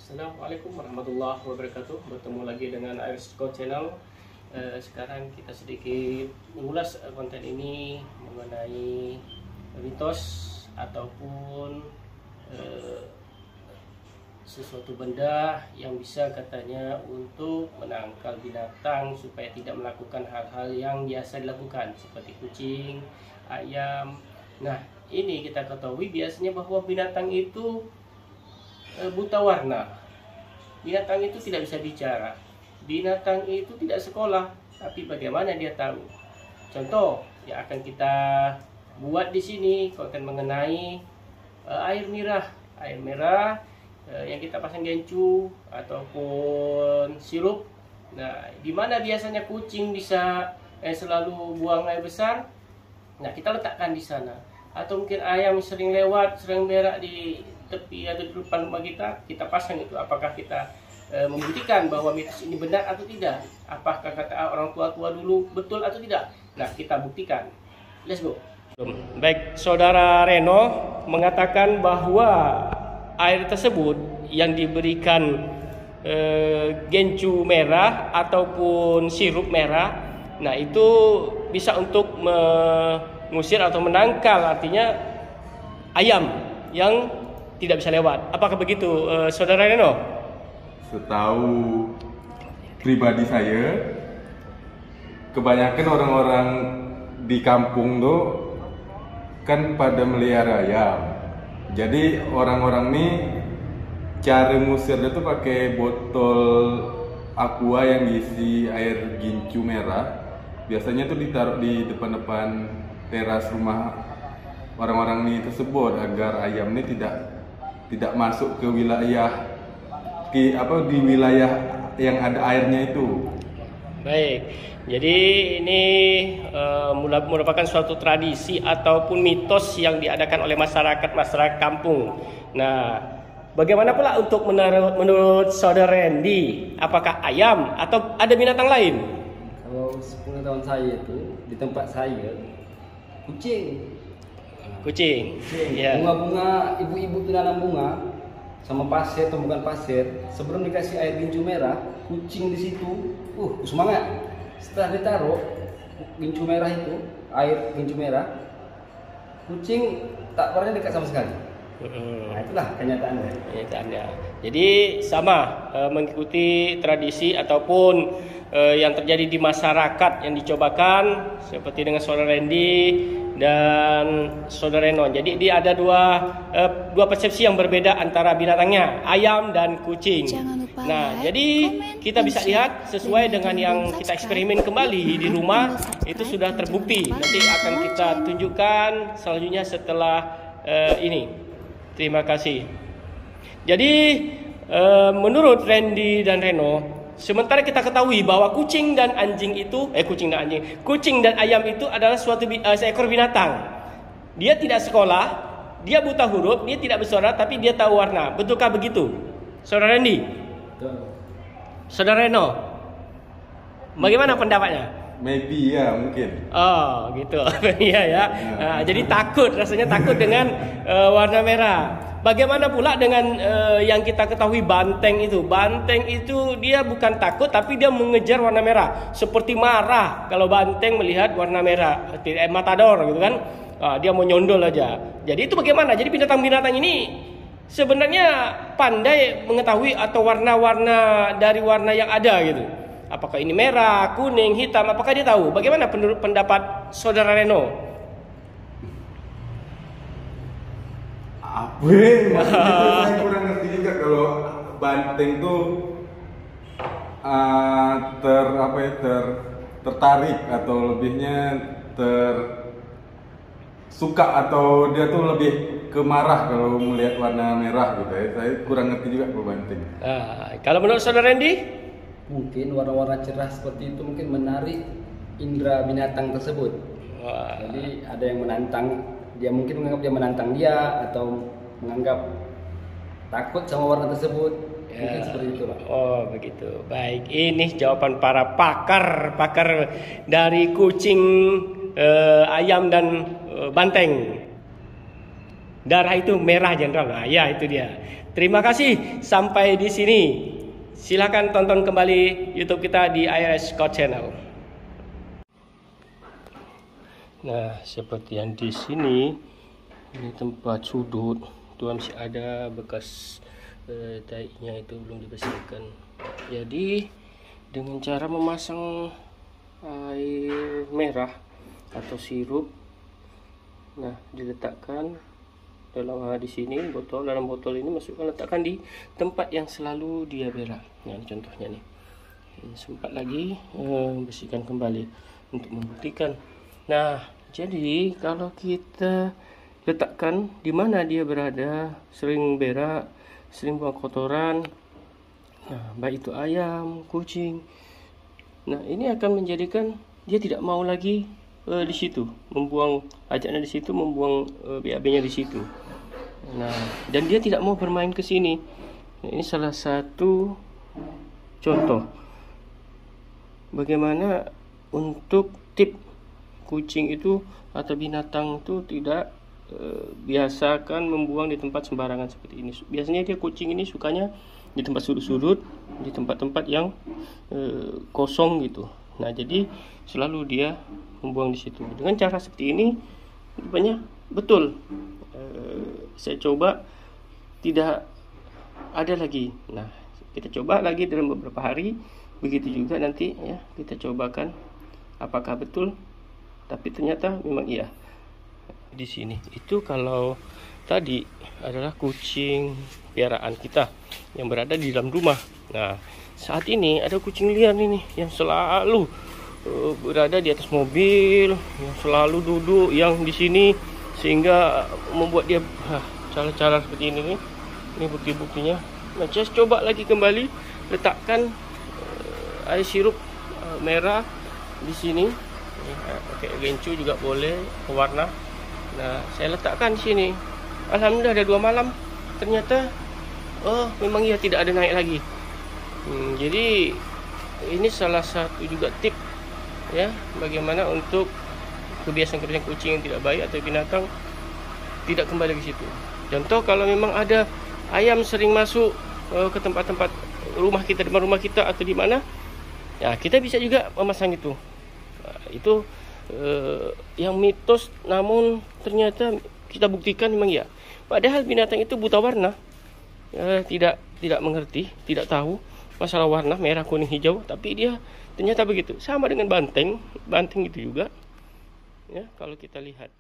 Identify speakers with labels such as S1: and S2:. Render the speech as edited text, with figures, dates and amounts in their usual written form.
S1: Assalamualaikum warahmatullahi wabarakatuh. Bertemu lagi dengan Airsko Channel. Sekarang kita sedikit mengulas konten ini mengenai mitos ataupun sesuatu benda yang bisa katanya untuk menangkal binatang supaya tidak melakukan hal-hal yang biasa dilakukan seperti kucing, ayam. Nah, ini kita ketahui biasanya bahwa binatang itu buta warna. Binatang itu tidak bisa bicara. Binatang itu tidak sekolah, tapi bagaimana dia tahu? Contoh yang akan kita buat di sini konten mengenai air merah. Air merah yang kita pasang gencu ataupun sirup. Nah, di mana biasanya kucing bisa selalu buang air besar? Nah, kita letakkan di sana. Atau mungkin ayam sering lewat, sering berak di tepi atau di depan rumah kita pasang itu. Apakah kita membuktikan bahwa mitos ini benar atau tidak? Apakah kata orang tua-tua dulu betul atau tidak? Nah, kita buktikan. Let's go. Baik, saudara Reno mengatakan bahwa air tersebut yang diberikan gencu merah ataupun sirup merah, nah itu bisa untuk mengusir atau menangkal, artinya ayam yang tidak bisa lewat. Apakah begitu, saudara Reno?
S2: Setahu pribadi saya, kebanyakan orang-orang di kampung tuh kan pada melihara ayam. Jadi orang-orang nih cara ngusirnya tuh pakai botol aqua yang diisi air gincu merah. Biasanya tuh ditaruh di depan-depan teras rumah orang-orang nih tersebut agar ayam ini tidak masuk ke wilayah di wilayah yang ada airnya itu.
S1: Baik, jadi ini merupakan suatu tradisi ataupun mitos yang diadakan oleh masyarakat kampung. Nah, bagaimana pula untuk menurut saudara Randy? Apakah ayam atau ada binatang lain?
S3: Kalau sepengetahuan saya itu di tempat saya kucing.
S1: Ya.
S3: Bunga-bunga, ibu-ibu penanam bunga sama pasir atau bukan pasir, sebelum dikasih air gincu merah, kucing di situ semangat. Setelah ditaruh gincu merah itu, air gincu merah, kucing tak pernah dekat sama sekali. Nah, itulah kenyataannya. Jadi sama mengikuti tradisi ataupun yang terjadi di masyarakat yang dicobakan seperti dengan saudara Randy dan saudara Reno. Jadi dia ada dua persepsi yang berbeda antara binatangnya, ayam dan kucing. Nah, jadi kita bisa lihat sesuai dengan yang kita eksperimen kembali di rumah, itu sudah terbukti. Nanti akan kita tunjukkan selanjutnya setelah ini. Terima kasih. Jadi menurut Randy dan Reno, sementara kita ketahui bahwa kucing dan ayam itu adalah seekor binatang. Dia tidak sekolah, dia buta huruf, dia tidak bersuara, tapi dia tahu warna. Betulkah begitu, saudara Randy? Betul.
S1: Saudara Reno, bagaimana pendapatnya?
S2: Maybe ya, mungkin.
S1: Oh, gitu. Iya ya. Nah, jadi rasanya takut dengan warna merah. Bagaimana pula dengan yang kita ketahui banteng itu? Banteng itu dia bukan takut, tapi dia mengejar warna merah. Seperti marah kalau banteng melihat warna merah. Matador gitu kan. Dia mau nyondol aja. Jadi itu bagaimana? Jadi binatang-binatang ini sebenarnya pandai mengetahui atau warna-warna dari warna yang ada gitu. Apakah ini merah, kuning, hitam? Apakah dia tahu? Bagaimana pendapat saudara Reno?
S2: Saya kurang ngerti juga kalau banteng tuh tertarik atau lebihnya suka atau dia tuh lebih kemarah kalau melihat warna merah gitu ya. Saya kurang ngerti juga kalau banteng.
S1: Kalau menurut saudara Randy?
S3: Mungkin warna-warna cerah seperti itu mungkin menarik indera binatang tersebut. Jadi ada yang menantang, dia mungkin menganggap dia menantang dia atau menganggap takut sama warna tersebut. Mungkin seperti itu, Pak.
S1: Oh, begitu. Baik, ini jawaban para pakar dari kucing, ayam dan banteng. darah itu merah jenderal. Nah, ya itu dia. Terima kasih sampai di sini. Silakan tonton kembali YouTube kita di IRS Scott Channel. Nah, seperti yang di sini, ini tempat sudut, itu masih ada bekas taiknya itu belum dibersihkan. Jadi dengan cara memasang air merah atau sirup, nah diletakkan dalam di sini dalam botol ini, masukkan, letakkan di tempat yang selalu dia berak. Nah, ini contohnya nih. Ini sempat lagi bersihkan kembali untuk membuktikan. Nah, jadi kalau kita letakkan di mana dia berada, sering berak, sering buang kotoran, nah, baik itu ayam, kucing, nah ini akan menjadikan dia tidak mau lagi di situ membuang ajaknya di situ, membuang BAB-nya di situ. Nah, dan dia tidak mau bermain ke sini. Nah, ini salah satu contoh bagaimana untuk tip kucing itu atau binatang itu tidak biasakan membuang di tempat sembarangan seperti ini. Biasanya dia kucing ini sukanya di tempat sudut-sudut, di tempat-tempat yang kosong gitu. Nah, jadi selalu dia membuang di situ. Dengan cara seperti ini, rupanya betul. Saya coba tidak ada lagi. Nah, kita coba lagi dalam beberapa hari. Begitu juga nanti ya kita cobakan apakah betul. Tapi ternyata memang iya. Di sini itu kalau tadi adalah kucing piaraan kita yang berada di dalam rumah. Nah, saat ini ada kucing liar ini yang selalu berada di atas mobil, yang selalu duduk yang di sini, sehingga membuat dia cara-cara seperti ini nih. Ini bukti-buktinya. Nah, saya coba lagi kembali letakkan air sirup merah di sini. Pakai gencu juga boleh, warna. Nah, saya letakkan di sini. Alhamdulillah ada 2 malam. Ternyata memang ia tidak ada naik lagi. Jadi ini salah satu juga tip ya, bagaimana untuk kebiasaan-kebiasaan kucing yang tidak baik atau binatang tidak kembali ke situ. Contoh, kalau memang ada ayam sering masuk ke tempat-tempat rumah kita, depan rumah kita atau di mana, ya kita bisa juga memasang itu. Itu yang mitos, namun ternyata kita buktikan memang ya. Padahal binatang itu buta warna, tidak mengerti, tidak tahu masalah warna merah, kuning, hijau, tapi dia ternyata begitu. Sama dengan banteng itu juga ya, kalau kita lihat.